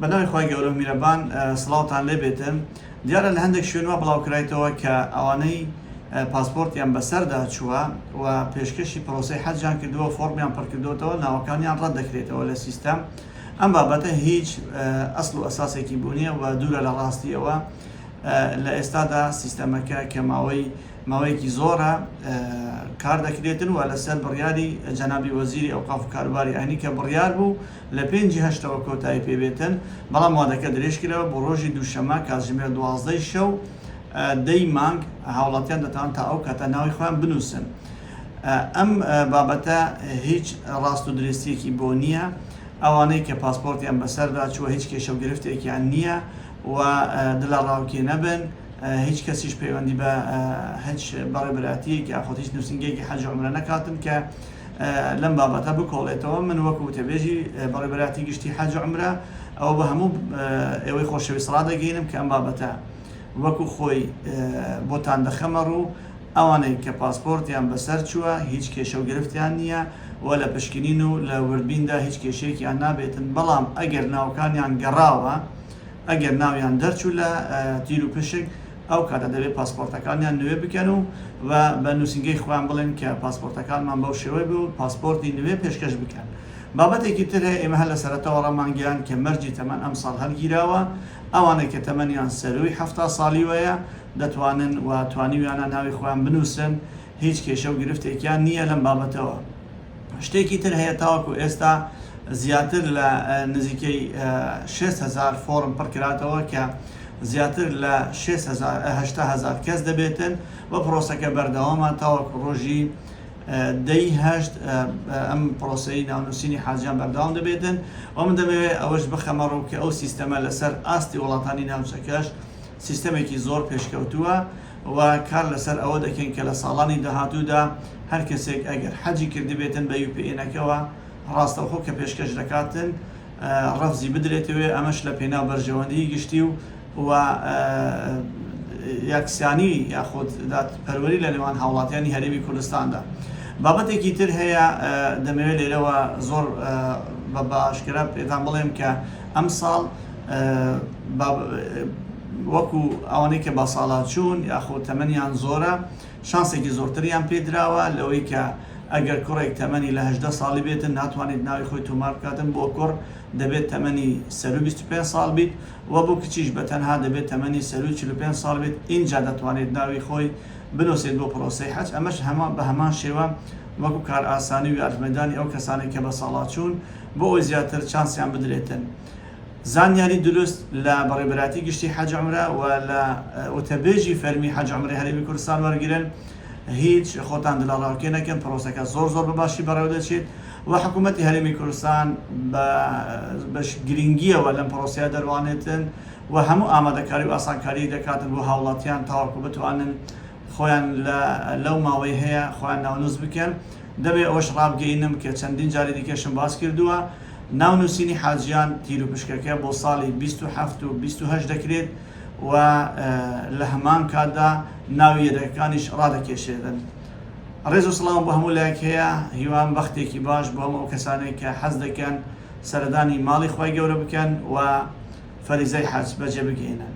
بەناوی خۆی گەورە و میرەبان سڵاوتان لێ بێتن. دیارە لە هەندێک شوێنەوە بڵاوکرایتەوە کە ئەوانەی پاسپۆرتیان بەسەردا چووە و پێشکەشی پرۆسەی حەجیان کردووە، فۆرمیان پڕکردوتەوە، ناوەکانیان ڕەت دەکرێتەوە لە سیستەم. ئەم بابەتە هیچ ئەسڵ و ئەساسێکی بوونیە و دوورە لە ڕاستیەوە. لە ئێستادا سیستەمەکە کە ماوەیەکی زۆرە کار دەکرێتن و لەسەر بڕیاری جەنابی وەزیری ئەوقاف و کاروباری ئاینی کە بڕیار بوو لە 5/8 کۆتایی پێبێتن، بەڵام وادەکە درێژکرەوە بۆ ڕۆژی دووشەمە کاتژمێر 12 شەو 10 مانگ هاوڵاتیان دەتوان تا ئەو کاتە ناوی خۆیان بنووسن. ئەم بابەتە هیچ ڕاست و درێستیەکی بۆ نییە. ئەوانەی کە پاسپۆرتیان بەسەردا چووە هیچ کێشە و گرفتێکیان نییە و دڵە ڕاوکێ نەبن. هیچ کەسیش پەیوەندی بە هیچ بەڕێبەرایەتیەکی یاخۆت هیچ نووسنگەیەکی حەج و عومرە نەکاتن کە لەم بابەتە بکۆڵێتەوە. من وەکو وتەبێژی بەڕێبەرایەتی گشتی حەج و عومرە ئەوە بە هەموو ئێوەی خۆشەویست ڕادەگەینم کە ئەم بابەتە وەکو خۆی بۆتان دەخەمە ڕوو. ئەوانەی کە پاسپۆرتیان بەسەر چووە هیچ کێشە و گرفتیان نییە و لە پشکنین و لە وردبیندا هیچ کێشەیەکیان نابێتن. بەڵام ئەگەر ناوەکانیان گەڕاوە، ئەگەر ناویان دەرچوو لە تیر و پشک، ئەو کاتە دەبێت پاسپۆرتەکانیان نوێ بکەن و بە نووسنگەی خۆیان بڵێن کە پاسپۆرتەکانمان بەو شێوەی بوو، پاسپۆرتی نوێ پێشکەش بکەن. بابەتێکی تر هەیە، ئێمە هەر لە سەرەتاوە ڕەمانگەیان کە مەرجی تەمەن ئەم ساڵ هەرگیراوە. ئەوانەی کە تەمەنیان سەروی 70 ساڵی وەیە دەتوانن و توانیویانە ناوی خۆیان بنووسن. هیچ کێشە و گرفتێکیان نییە لەم بابەتەوە. شتێکی تر هەیە، تاوەکو ئێستا زیاتر لە نزیکەی 6,000 فۆرم پڕکراتەوە کە زیاتر لە 8,000 کەس دەبێتن و پرۆسەکە بەردەوامە تاوەکو ڕۆژی 10/8 ئەم پرۆسەی ناونووسینی حاجیان بەردەوام دەبێتن. و من دەبێت ئەوەش بخەمە ڕوو کە ئەو سیستەمە لەسەر ئاستی وڵاتانی ناوچەکەش سیستەمێکی زۆر پێشکەوتووە و کار لەسەر ئەوە دەکەین کە لە ساڵانی داهاتوودا هەر کەسێک ئەگەر حەجی کردی بێتن بە UPN-ەکەوە ڕاستەوخۆ کە پێشکەش دەکاتن ڕەفزی بدرێتەوێ. ئەمەش لە پێناو بەرژەوەندی گشتی و یەکسانی یاخود دادپەروەری لە نێوان هاوڵاتیانی هەرێمی کوردستاندا. بابەتێکی تر هەیە، دەمەوێت لێرەوە زۆر بە باشکرا پێتان بڵێم کە ئەم ساڵ وەکو ئەوانەی کە با ساڵات چوون یاخود تەمەنیان زۆرە، شانسێکی زۆرتریان پێدراوە لەوەی کە ئەگەر کوڕێک تەمەنی لە 18 ساڵی بێتن ناتوانێت ناوی خۆی تۆمار بکاتن. بۆ کوڕ دەبێت تەمەنی سەر 25 ساڵ بیت و بۆ کچیش بە تەنها دەبێت تەمەنی سەر 45 ساڵ بیت. اینجا دەتوانێت ناوی خۆی بنووسێت بۆ پرۆسەی حەج. ئەمەش بە هەمان شێوە وەکو کار ئاسانی و یارمەدانی ئەو کەسانێک کە بە ساڵات چوون بۆ ئەوی زیاتر چانسیان بدرێتن. زانیاری دروست لە بەڕێبەرایەتی گشتی حەج و عومرە و لە وتەبێژی فەرمی حەج و عومرەی هەرێمی کوردستان وەرگرن. هیچ خۆتان دڵە ڕاوکێ نەکەن، پرۆسەکە زۆر بەباشی بەڕێوە دەچێت و حکوومەتی هەرێمی کوردستان بە گرنگیەوە لەم پرۆسەیە دەروانێتن و هەموو ئامادەکاری و ئاسانکاری دەکاتن بۆ هاوڵاتیان تاوەکو بتوانن خۆیان لەو ماوەی هەیە خۆیان ناونووس بکەن. دەبێت ئەوەش ڕابگەینم کە چەندین جاری دیکەشم باس کردووە، ناونووسینی حاجیان تیر و پشکەکە بۆ ساڵی 27 و 28 دەکرێت و لە هەمان کاتدا ناوی یەدەکانیش ڕادەکێشێتن. ڕێز و سڵام بۆ هەموو لایەک هەیە، هیوان بەختێکی باش بۆ هەموو کەسانێک کە حەز دەکەن سەردانی ماڵی خۆی گەورە بکەن و فەریزەی حەج بەجێ بگەینن.